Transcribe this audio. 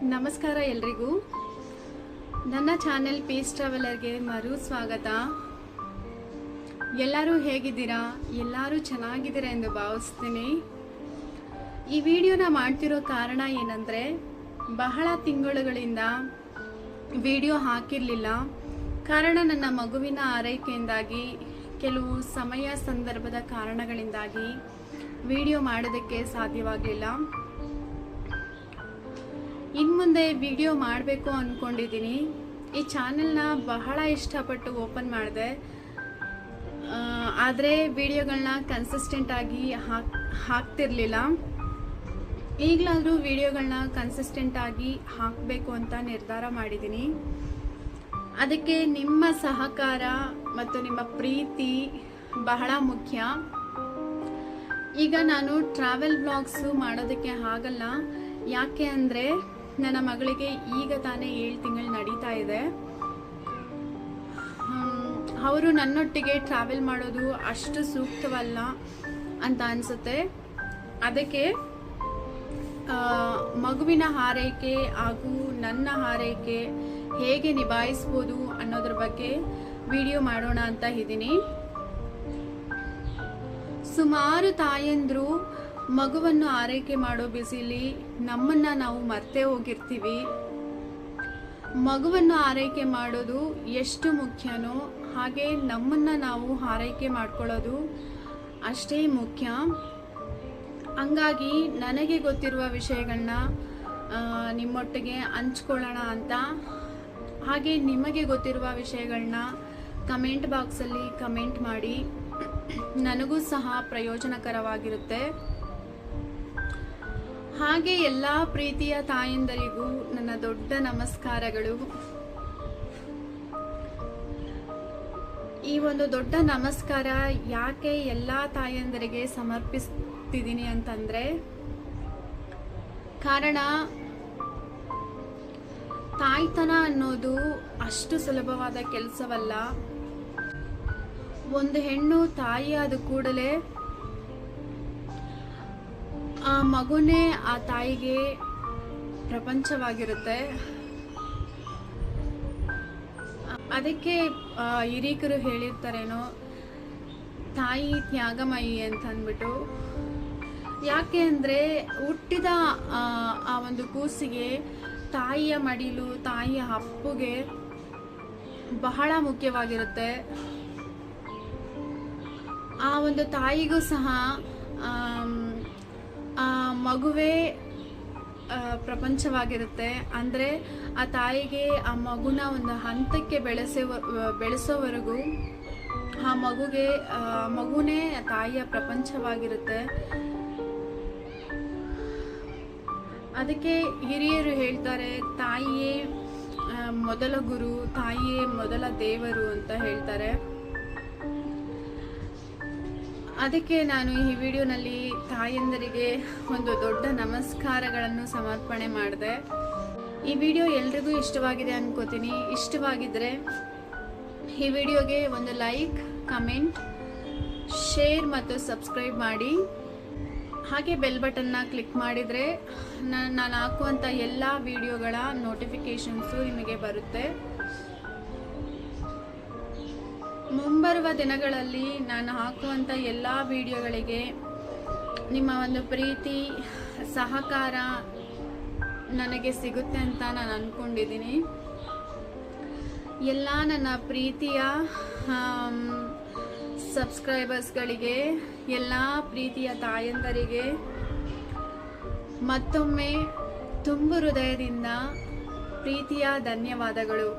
ನಮಸ್ಕಾರ ಎಲ್ರಿಗೂ. ನನ್ನ ಚಾನೆಲ್ ಪೀಸ್ ಟ್ರಾವೆಲರ್ಗೆ ಮರು ಸ್ವಾಗತ. ಎಲ್ಲರೂ ಹೇಗಿದ್ದೀರಾ? ಎಲ್ಲರೂ ಚೆನ್ನಾಗಿದ್ದೀರಾ ಎಂದು ಭಾವಿಸ್ತೀನಿ. ಈ ವಿಡಿಯೋನ ಮಾಡ್ತಿರೋ ಕಾರಣ ಏನಂದರೆ, ಬಹಳ ತಿಂಗಳುಗಳಿಂದ ವಿಡಿಯೋ ಹಾಕಿರಲಿಲ್ಲ. ಕಾರಣ ನನ್ನ ಮಗುವಿನ ಆರೈಕೆಯಿಂದಾಗಿ, ಕೆಲವು ಸಮಯ ಸಂದರ್ಭದ ಕಾರಣಗಳಿಂದಾಗಿ ವಿಡಿಯೋ ಮಾಡೋದಕ್ಕೆ ಸಾಧ್ಯವಾಗಲಿಲ್ಲ. ಇನ್ನು ಮುಂದೆ ವಿಡಿಯೋ ಮಾಡಬೇಕು ಅಂದ್ಕೊಂಡಿದ್ದೀನಿ. ಈ ಚಾನೆಲ್ನ ಬಹಳ ಇಷ್ಟಪಟ್ಟು ಓಪನ್ ಮಾಡಿದೆ, ಆದರೆ ವಿಡಿಯೋಗಳನ್ನ ಕನ್ಸಿಸ್ಟೆಂಟಾಗಿ ಹಾಕ್ತಿರ್ಲಿಲ್ಲ. ಈಗಲಾದರೂ ವಿಡಿಯೋಗಳನ್ನ ಕನ್ಸಿಸ್ಟೆಂಟಾಗಿ ಹಾಕಬೇಕು ಅಂತ ನಿರ್ಧಾರ ಮಾಡಿದ್ದೀನಿ. ಅದಕ್ಕೆ ನಿಮ್ಮ ಸಹಕಾರ ಮತ್ತು ನಿಮ್ಮ ಪ್ರೀತಿ ಬಹಳ ಮುಖ್ಯ. ಈಗ ನಾನು ಟ್ರಾವೆಲ್ ವ್ಲಾಗ್ಸು ಮಾಡೋದಕ್ಕೆ ಆಗಲ್ಲ. ಯಾಕೆ ಅಂದರೆ, ನನ್ನ ಮಗಳಿಗೆ ಈಗ ತಾನೇ 7 ತಿಂಗಳು ನಡೀತಾ ಇದೆ. ಅವರು ನನ್ನೊಟ್ಟಿಗೆ ಟ್ರಾವೆಲ್ ಮಾಡೋದು ಅಷ್ಟು ಸೂಕ್ತವಲ್ಲ ಅಂತ ಅನಿಸುತ್ತೆ. ಅದಕ್ಕೆ ಮಗುವಿನ ಹಾರೈಕೆ ಹಾಗೂ ನನ್ನ ಹಾರೈಕೆ ಹೇಗೆ ನಿಭಾಯಿಸ್ಬೋದು ಅನ್ನೋದ್ರ ಬಗ್ಗೆ ವಿಡಿಯೋ ಮಾಡೋಣ ಅಂತ ಇದ್ದೀನಿ. ಸುಮಾರು ತಾಯಂದ್ರು ಮಗುವನ್ನು ಆರೈಕೆ ಮಾಡೋ ಬಿಸಿಲಿ ನಮ್ಮನ್ನ ನಾವು ಮರ್ತೇ ಹೋಗಿರ್ತೀವಿ. ಮಗುವನ್ನು ಆರೈಕೆ ಮಾಡೋದು ಎಷ್ಟು ಮುಖ್ಯನೋ ಹಾಗೆ ನಮ್ಮನ್ನ ನಾವು ಆರೈಕೆ ಮಾಡ್ಕೊಳ್ಳೋದು ಅಷ್ಟೇ ಮುಖ್ಯ. ಹಂಗಾಗಿ ನನಗೆ ಗೊತ್ತಿರುವ ವಿಷಯಗಳನ್ನ ನಿಮ್ಮೊಟ್ಟಿಗೆ ಹಂಚ್ಕೊಳ್ಳೋಣ ಅಂತ, ಹಾಗೆ ನಿಮಗೆ ಗೊತ್ತಿರುವ ವಿಷಯಗಳನ್ನ ಕಮೆಂಟ್ ಬಾಕ್ಸಲ್ಲಿ ಕಮೆಂಟ್ ಮಾಡಿ. ನನಗೂ ಸಹ ಪ್ರಯೋಜನಕರವಾಗಿರುತ್ತೆ. ಹಾಗೆ ಎಲ್ಲ ಪ್ರೀತಿಯ ತಾಯಂದರಿಗೂ ನನ್ನ ದೊಡ್ಡ ನಮಸ್ಕಾರಗಳು. ಈ ಒಂದು ದೊಡ್ಡ ನಮಸ್ಕಾರ ಯಾಕೆ ಎಲ್ಲ ತಾಯಂದರಿಗೆ ಸಮರ್ಪಿಸ್ತಿದ್ದೀನಿ ಅಂತಂದ್ರೆ, ಕಾರಣ ತಾಯ್ತನ ಅನ್ನೋದು ಅಷ್ಟು ಸುಲಭವಾದ ಕೆಲಸವಲ್ಲ. ಒಂದು ಹೆಣ್ಣು ತಾಯಿಯಾದ ಕೂಡಲೇ ಆ ಮಗುನೇ ಆ ತಾಯಿಗೆ ಪ್ರಪಂಚವಾಗಿರುತ್ತೆ. ಅದಕ್ಕೆ ಹಿರೀಕರು ಹೇಳಿರ್ತಾರೇನೋ, ತಾಯಿ ತ್ಯಾಗಮಯಿ ಅಂತ ಅಂದ್ಬಿಟ್ಟು. ಯಾಕೆ ಅಂದರೆ, ಹುಟ್ಟಿದ ಆ ಒಂದು ಕೂಸಿಗೆ ತಾಯಿಯ ಮಡಿಲು, ತಾಯಿಯ ಅಪ್ಪುಗೆ ಬಹಳ ಮುಖ್ಯವಾಗಿರುತ್ತೆ. ಆ ಒಂದು ತಾಯಿಗೂ ಸಹ ಆ ಮಗುವೇ ಪ್ರಪಂಚವಾಗಿರುತ್ತೆ. ಅಂದರೆ ಆ ತಾಯಿಗೆ ಆ ಮಗುನ ಒಂದು ಹಂತಕ್ಕೆ ಬೆಳೆಸೋವರೆಗೂ ಆ ಮಗುನೇ ತಾಯಿಯ ಪ್ರಪಂಚವಾಗಿರುತ್ತೆ. ಅದಕ್ಕೆ ಹಿರಿಯರು ಹೇಳ್ತಾರೆ, ತಾಯಿಯೇ ಮೊದಲ ಗುರು, ತಾಯಿಯೇ ಮೊದಲ ದೇವರು ಅಂತ ಹೇಳ್ತಾರೆ. ಅದಕ್ಕೆ ನಾನು ಈ ವಿಡಿಯೋನಲ್ಲಿ ತಾಯಂದರಿಗೆ ಒಂದು ದೊಡ್ಡ ನಮಸ್ಕಾರಗಳನ್ನು ಸಮರ್ಪಣೆ ಮಾಡಿದೆ. ಈ ವಿಡಿಯೋ ಎಲ್ರಿಗೂ ಇಷ್ಟವಾಗಿದೆ ಅನ್ಕೋತೀನಿ. ಇಷ್ಟವಾಗಿದ್ದರೆ ಈ ವಿಡಿಯೋಗೆ ಒಂದು ಲೈಕ್, ಕಮೆಂಟ್, ಶೇರ್ ಮತ್ತು ಸಬ್ಸ್ಕ್ರೈಬ್ ಮಾಡಿ. ಹಾಗೆ ಬೆಲ್ ಬಟನ್ನ ಕ್ಲಿಕ್ ಮಾಡಿದರೆ ನಾನು ಹಾಕುವಂಥ ಎಲ್ಲ ವಿಡಿಯೋಗಳ ನೋಟಿಫಿಕೇಷನ್ಸು ನಿಮಗೆ ಬರುತ್ತೆ. ಮುಂಬರುವ ದಿನಗಳಲ್ಲಿ ನಾನು ಹಾಕುವಂಥ ಎಲ್ಲ ವಿಡಿಯೋಗಳಿಗೆ ನಿಮ್ಮ ಒಂದು ಪ್ರೀತಿ, ಸಹಕಾರ ನನಗೆ ಸಿಗುತ್ತೆ ಅಂತ ನಾನು ಅಂದ್ಕೊಂಡಿದ್ದೀನಿ. ಎಲ್ಲ ನನ್ನ ಪ್ರೀತಿಯ ಸಬ್ಸ್ಕ್ರೈಬರ್ಸ್ಗಳಿಗೆ, ಎಲ್ಲ ಪ್ರೀತಿಯ ತಾಯಂದರಿಗೆ ಮತ್ತೊಮ್ಮೆ ತುಂಬು ಹೃದಯದಿಂದ ಪ್ರೀತಿಯ ಧನ್ಯವಾದಗಳು.